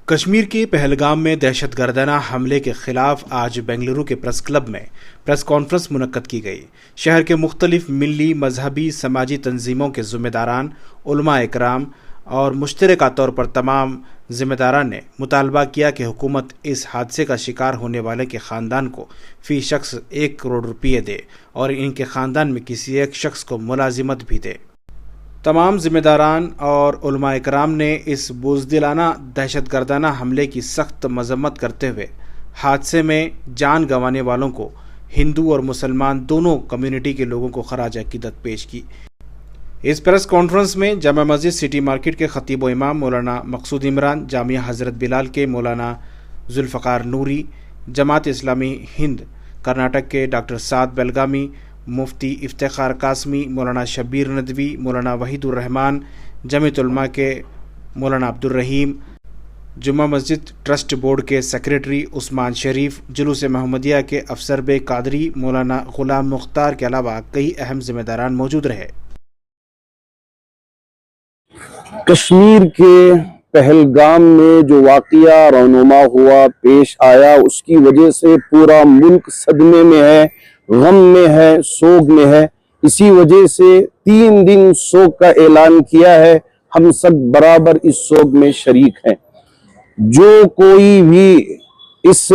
کشمیر کے پہلگام میں دہشت گردانہ حملے کے خلاف آج بنگلورو کے پریس کلب میں پریس کانفرنس منعقد کی گئی۔ شہر کے مختلف ملی، مذہبی، سماجی تنظیموں کے ذمہ داران، علماء اکرام اور مشترکہ طور پر تمام ذمہ داران نے مطالبہ کیا کہ حکومت اس حادثے کا شکار ہونے والے کے خاندان کو فی شخص 1 کروڑ روپے دے اور ان کے خاندان میں کسی ایک شخص کو ملازمت بھی دے۔ تمام ذمہ داران اور علماء اکرام نے اس بزدلانہ دہشت گردانہ حملے کی سخت مذمت کرتے ہوئے حادثے میں جان گنوانے والوں کو ہندو اور مسلمان دونوں کمیونٹی کے لوگوں کو خراج عقیدت پیش کی۔ اس پریس کانفرنس میں جامع مسجد سٹی مارکیٹ کے خطیب و امام مولانا مقصود عمران، جامعہ حضرت بلال کے مولانا ذوالفقار نوری، جماعت اسلامی ہند کرناٹک کے ڈاکٹر سعد بیلگامی، مفتی افتخار قاسمی، مولانا شبیر ندوی، مولانا وحید الرحمان، جمعیت علماء کے مولانا عبد الرحیم، جمعہ مسجد ٹرسٹ بورڈ کے سیکریٹری عثمان شریف، جلوس محمدیہ کے افسر بے قادری مولانا غلام مختار کے علاوہ کئی اہم ذمہ داران موجود رہے۔ کشمیر کے پہلگام میں جو واقعہ رونما ہوا، پیش آیا، اس کی وجہ سے پورا ملک صدمے میں ہے، غم میں ہے، سوگ میں ہے۔ اسی وجہ سے 3 دن سوگ کا اعلان کیا ہے۔ ہم سب برابر اس سوگ میں شریک ہیں۔ جو کوئی بھی اس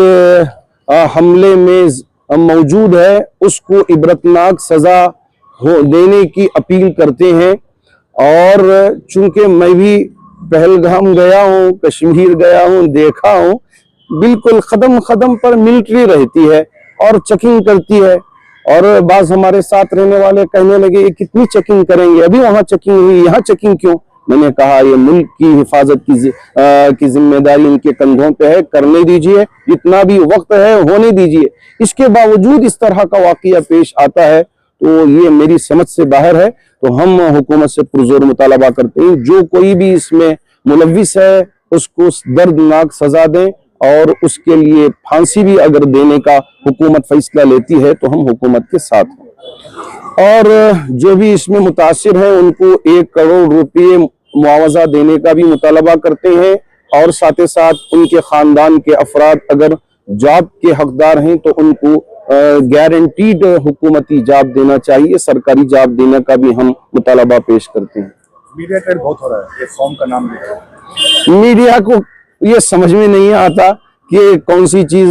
حملے میں موجود ہے اس کو عبرتناک سزا دینے کی اپیل کرتے ہیں۔ اور چونکہ میں بھی پہلگام گیا ہوں، کشمیر گیا ہوں، دیکھا ہوں، بالکل قدم قدم پر ملٹری رہتی ہے اور چیکنگ کرتی ہے۔ اور بعض ہمارے ساتھ رہنے والے کہنے لگے یہ کتنی چیکنگ کریں گے، ابھی وہاں چیکنگ ہوئی، یہاں چیکنگ کیوں؟ میں نے کہا یہ ملک کی حفاظت کی ذمہ داری ان کے کندھوں پہ ہے، کرنے دیجئے، جتنا بھی وقت ہے ہونے دیجئے۔ اس کے باوجود اس طرح کا واقعہ پیش آتا ہے تو یہ میری سمجھ سے باہر ہے۔ تو ہم حکومت سے پرزور مطالبہ کرتے ہیں جو کوئی بھی اس میں ملوث ہے اس کو دردناک سزا دیں، اور اس کے لیے پھانسی بھی اگر دینے کا حکومت فیصلہ لیتی ہے تو ہم حکومت کے ساتھ ہیں۔ اور جو بھی اس میں متاثر ہیں ان کو 1 کروڑ روپے معاوضہ دینے کا بھی مطالبہ کرتے ہیں، اور ساتھ ساتھ ان کے خاندان کے افراد اگر جاب کے حقدار ہیں تو ان کو گارنٹیڈ حکومتی جاب دینا چاہیے، سرکاری جاب دینے کا بھی ہم مطالبہ پیش کرتے ہیں۔ میڈیا کا بہت ہو رہا ہے، یہ قوم کا نام لے کر میڈیا کو یہ سمجھ میں نہیں آتا کہ کون سی چیز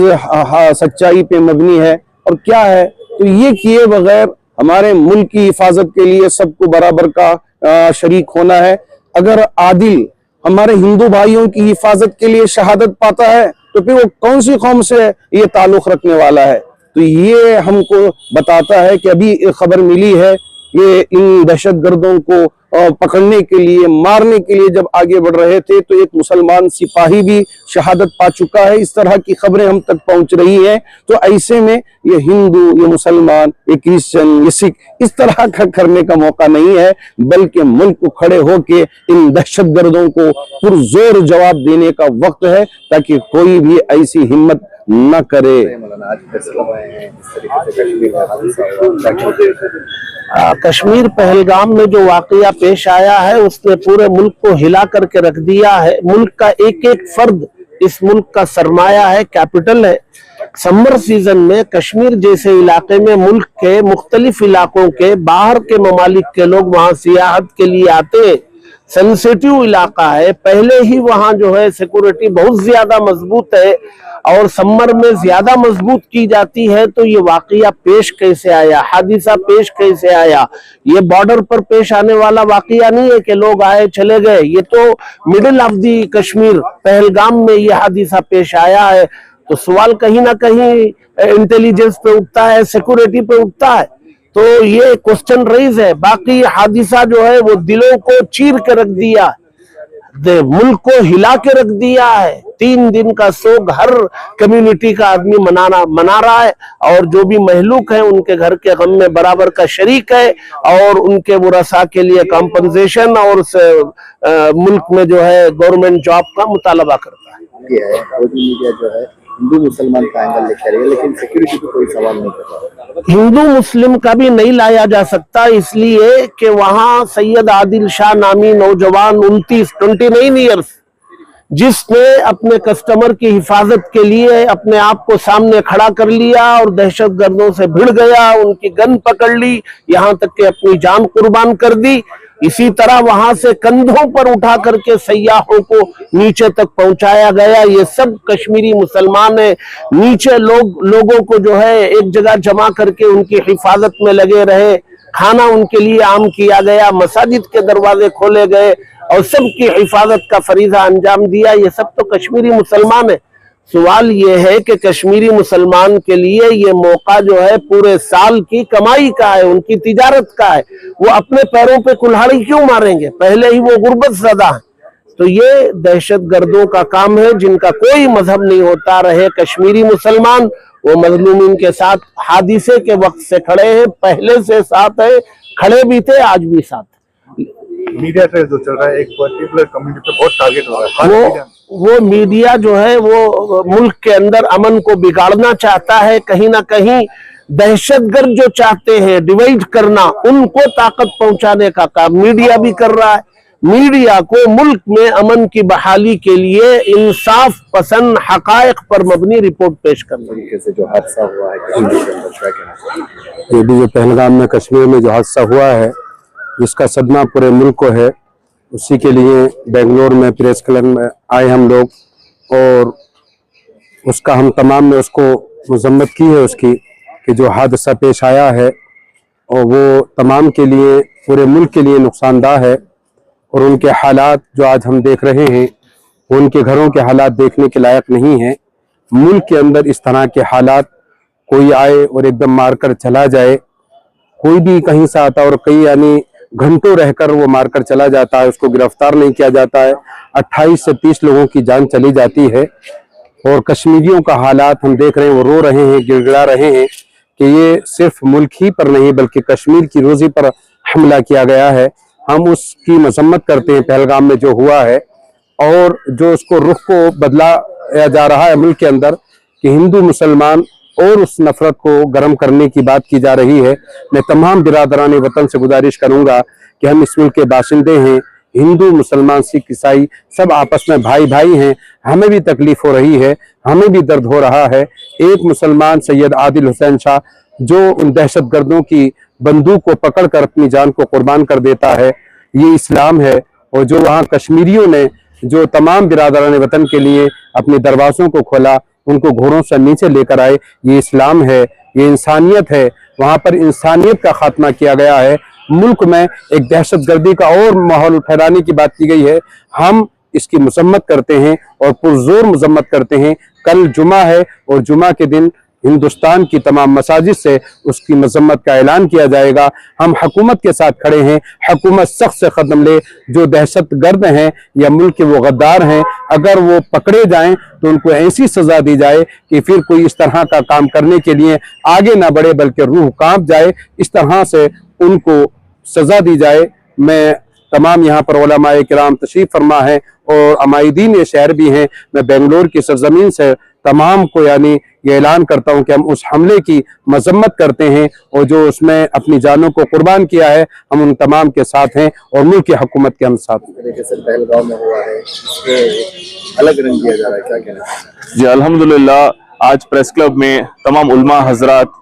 سچائی پہ مبنی ہے اور کیا ہے۔ تو یہ کیے بغیر ہمارے ملک کی حفاظت کے لیے سب کو برابر کا شریک ہونا ہے۔ اگر عادل ہمارے ہندو بھائیوں کی حفاظت کے لیے شہادت پاتا ہے تو پھر وہ کون سی قوم سے یہ تعلق رکھنے والا ہے؟ تو یہ ہم کو بتاتا ہے کہ ابھی خبر ملی ہے کہ ان دہشت گردوں کو پکڑنے کے لیے، مارنے کے لیے جب آگے بڑھ رہے تھے تو ایک مسلمان سپاہی بھی شہادت پا چکا ہے۔ اس طرح کی خبریں ہم تک پہنچ رہی ہیں۔ تو ایسے میں یہ ہندو، یہ مسلمان، یہ کرسچن، یہ سکھ اس طرح کا کرنے کا موقع نہیں ہے، بلکہ ملک کو کھڑے ہو کے ان دہشت گردوں کو پرزور جواب دینے کا وقت ہے، تاکہ کوئی بھی ایسی ہمت نہ کرے۔ کشمیر پہلگام میں جو واقعہ پیش آیا ہے اس نے پورے ملک کو ہلا کر کے رکھ دیا ہے۔ ملک کا ایک ایک فرد اس ملک کا سرمایہ ہے، کیپٹل ہے۔ سمر سیزن میں کشمیر جیسے علاقے میں ملک کے مختلف علاقوں کے، باہر کے ممالک کے لوگ وہاں سیاحت کے لیے آتے ہیں۔ سینسیٹیو علاقہ ہے، پہلے ہی وہاں جو ہے سیکورٹی بہت زیادہ مضبوط ہے، اور سمر میں زیادہ مضبوط کی جاتی ہے۔ تو یہ واقعہ پیش کیسے آیا، حادثہ پیش کیسے آیا؟ یہ بارڈر پر پیش آنے والا واقعہ نہیں ہے کہ لوگ آئے چلے گئے، یہ تو middle of the Kashmir Pahalgam میں یہ حادثہ پیش آیا ہے۔ تو سوال کہیں نہ کہیں انٹیلیجنس پہ اٹھتا ہے، سیکورٹی پہ اٹھتا ہے، تو یہ کوسچن ریز ہے۔ باقی حادثہ جو ہے وہ دلوں کو چیر کے رکھ دیا، ملک کو ہلا کے رکھ دیا ہے۔ 3 دن کا سوگ ہر کمیونٹی کا آدمی منا رہا ہے، اور جو بھی مہلوک ہیں ان کے گھر کے غم میں برابر کا شریک ہے، اور ان کے ورثاء کے لیے کمپنسیشن اور ملک میں جو ہے گورنمنٹ جاب کا مطالبہ کرتا ہے۔ یہ ہے میڈیا جو ہے ہندو مسلمان کا اینگل لے کے رہی ہے، لیکن سیکیورٹی پہ کوئی سوال نہیں کر رہا۔ ہندو مسلم کا بھی نہیں لایا جا سکتا، اس لیے کہ وہاں سید عادل شاہ نامی نوجوان 29 ایئرس जिसने अपने कस्टमर की हिफाजत के लिए अपने आप को सामने खड़ा कर लिया और दहशतगर्दों से भिड़ गया, उनकी गन पकड़ ली, यहाँ तक कि अपनी जान कुर्बान कर दी। इसी तरह वहां से कंधों पर उठा करके सयाहों को नीचे तक पहुंचाया गया। ये सब कश्मीरी मुसलमान है। नीचे लोगों को जो है एक जगह जमा करके उनकी हिफाजत में लगे रहे, खाना उनके लिए आम किया गया, मसाजिद के दरवाजे खोले गए और सबकी हिफाजत का फरीजा अंजाम दिया। ये सब तो कश्मीरी मुसलमान है। सवाल ये है कि कश्मीरी मुसलमान के लिए ये मौका जो है पूरे साल की कमाई का है, उनकी तिजारत का है। वो अपने पैरों पे कुल्हाड़ी क्यों मारेंगे? पहले ही वो गुर्बत ज़दा है। तो ये दहशतगर्दों का काम है जिनका कोई मजहब नहीं होता। रहे कश्मीरी मुसलमान, वो मजलूमीन के साथ हादिसे के वक्त से खड़े हैं, पहले से साथ है, खड़े भी थे, आज भी साथ। मीडिया ट्रेस जो चल रहा है, एक पर्टिकुलर कम्युनिटी पे बहुत टारगेट हो रहा है। वो मीडिया जो है वो मुल्क के अंदर अमन को बिगाड़ना चाहता है। कहीं ना कहीं दहशतगर्द जो चाहते हैं डिवाइड करना, उनको ताकत पहुंचाने का काम मीडिया भी कर रहा है। मीडिया को मुल्क में अमन की बहाली के लिए इंसाफ पसंद हकायक पर मबनी रिपोर्ट पेश करना। तरीके से जो हादसा हुआ है कश्मीर के अंदर, क्या कहना चाहिए? ये भी जो पहलगाम में कश्मीर में जो हादसा हुआ है, जिसका सदमा पूरे मुल्क को है, उसी के लिए बेंगलोर में प्रेस क्लब में आए हम लोग और उसका हम तमाम ने उसको मजम्मत की है उसकी कि जो हादसा पेश आया है और वो तमाम के लिए पूरे मुल्क के लिए नुकसानदा है। और उनके हालात जो आज हम देख रहे हैं, उनके घरों के हालात देखने के लायक नहीं है। मुल्क के अंदर इस तरह के हालात, कोई आए और एकदम मारकर चला जाए, कोई भी कहीं से आता और कई यानी घंटों रहकर वो मारकर चला जाता है, उसको गिरफ्तार नहीं किया जाता है। 28 से 30 लोगों की जान चली जाती है। और कश्मीरियों का हालात हम देख रहे हैं, वो रो रहे हैं, गिड़गिड़ा रहे हैं कि ये सिर्फ मुल्क ही पर नहीं बल्कि कश्मीर की रोजी पर हमला किया गया है। हम उसकी मजम्मत करते हैं पहलगाम में जो हुआ है, और जो उसको रुख को बदला जा रहा है मुल्क के अंदर कि हिंदू मुसलमान और उस नफरत को गर्म करने की बात की जा रही है। मैं तमाम बिरादरान वतन से गुजारिश करूंगा कि हम इस मुल्क के बाशिंदे हैं, हिंदू मुसलमान सिख ईसाई सब आपस में भाई भाई हैं। हमें भी तकलीफ हो रही है, हमें भी दर्द हो रहा है। एक मुसलमान सैयद आदिल हुसैन शाह जो उन दहशतगर्दों की बंदूक को पकड़कर अपनी जान को कुर्बान कर देता है, ये इस्लाम है। और जो वहाँ कश्मीरियों ने जो तमाम बिरादरान वतन के लिए अपने दरवाज़ों को खोला, उनको घोड़ों से नीचे लेकर आए, ये इस्लाम है, ये इंसानियत है। वहाँ पर इंसानियत का खात्मा किया गया है। मुल्क में एक दहशतगर्दी का और माहौल फैलाने की बात की गई है। हम इसकी मजम्मत करते हैं और पुरजोर मजम्मत करते हैं। कल जुमा है और जुमा के दिन हिंदुस्तान की तमाम मसाजिद से उसकी मजम्मत का ऐलान किया जाएगा। हम हुकूमत के साथ खड़े हैं। हुकूमत सख्त से कदम ले। जो दहशतगर्द हैं या मुल्क के वो गद्दार हैं, अगर वो पकड़े जाएं तो उनको ऐसी सजा दी जाए कि फिर कोई इस तरह का काम करने के लिए आगे ना बढ़े बल्कि रूह कांप जाए। इस तरह से उनको सजा दी जाए। मैं तमाम यहाँ पर उलमाए किराम तशरीफ फरमा है और अमायदीन शहर भी हैं। मैं बेंगलोर की सरजमीन से तमाम को यानी ये ऐलान करता हूँ कि हम उस हमले की मजम्मत करते हैं और जो उसमें अपनी जानों को कुर्बान किया है, हम उन तमाम के साथ हैं और मुल्क की हुकूमत के हम साथ हैं। तरीके से पहलगाम में हुआ है, इसको अलग रंग दिया जा रहा है, क्या कहना है? जी अल्हम्दुलिल्लाह, आज प्रेस क्लब में तमाम उलमा हजरात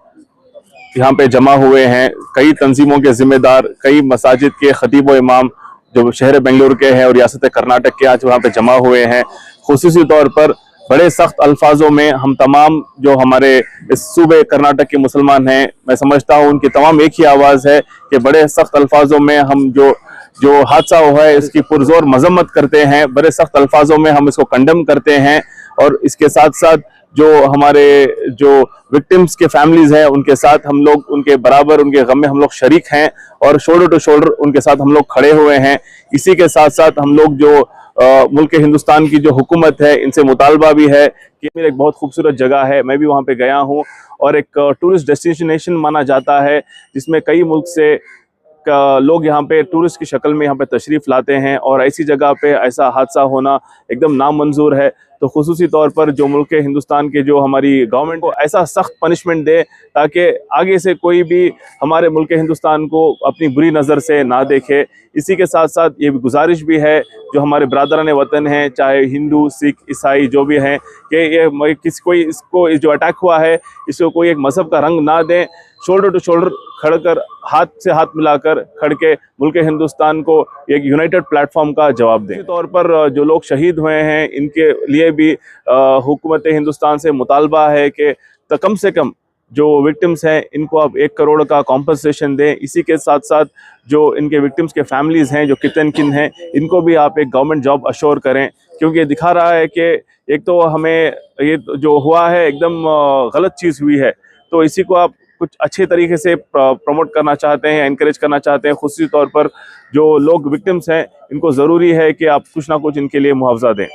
यहाँ पे जमा हुए हैं। कई तंजीमों के जिम्मेदार, कई मसाजिद के खतीब व इमाम जो शहर बेंगलुरु के हैं और रियासत कर्नाटक के आज वहाँ पे जमा हुए हैं। खुसूसी तौर पर बड़े सख्त अल्फाजों में हम तमाम जो हमारे इस सूबे कर्नाटक के मुसलमान हैं, मैं समझता हूँ उनकी तमाम एक ही आवाज़ है कि बड़े सख्त अल्फाजों में हम जो हादसा हुआ है इसकी पुरजोर मजम्मत करते हैं। बड़े सख्त अल्फाजों में हम इसको कंडेम करते हैं और इसके साथ साथ जो हमारे जो विक्टिम्स के फैमिलीज हैं उनके साथ हम लोग उनके बराबर उनके गम में हम लोग शरीक हैं और शोल्डर टू शोल्डर उनके साथ हम लोग खड़े हुए हैं। इसी के साथ साथ हम लोग जो मुल्क हिंदुस्तान की जो हुकूमत है इनसे मुतालबा भी है कि एक बहुत खूबसूरत जगह है, मैं भी वहाँ पे गया हूँ और एक टूरिस्ट डेस्टिनेशन माना जाता है जिसमें कई मुल्क से लोग यहाँ पे टूरिस्ट की शक्ल में यहाँ पे तशरीफ़ लाते हैं और ऐसी जगह पे ऐसा हादसा होना एकदम नामंजूर है। तो खुसूसी तौर पर जो मुल्क हिंदुस्तान के जो हमारी गवर्नमेंट को ऐसा सख्त पनिशमेंट दे ताकि आगे से कोई भी हमारे मुल्क हिंदुस्तान को अपनी बुरी नज़र से ना देखे। इसी के साथ साथ ये भी गुजारिश भी है जो हमारे बरादरान वतन हैं, चाहे हिंदू, सिख, ईसाई जो भी हैं, कि ये कोई इसको जो अटैक हुआ है इसको कोई एक मज़हब का रंग ना दें। शोल्डर टू शोल्डर खड़ कर, हाथ से हाथ मिलाकर खड़ के मुल्क हिंदुस्तान को एक यूनाइटेड प्लेटफॉर्म का जवाब दें। इसी तौर पर जो लोग शहीद हुए हैं इनके लिए भी हुकूमत हिंदुस्तान से मुतालबा है कि कम से कम जो विक्टिम्स हैं इनको अब 1 करोड़ का कॉम्पनसेशन दें। इसी के साथ साथ जो इनके विक्टिम्स के फैमिलीज़ हैं, जो कितन किन हैं, इनको भी आप एक गवर्नमेंट जॉब अश्योर करें, क्योंकि ये दिखा रहा है कि एक तो हमें ये जो हुआ है एकदम गलत चीज़ हुई है, तो इसी को आप कुछ अच्छे तरीके से प्रमोट करना चाहते हैं, एनकरेज करना चाहते हैं। खुसूसी तौर पर जो लोग विक्टिम्स हैं इनको ज़रूरी है कि आप कुछ ना कुछ इनके लिए मुआवजा दें।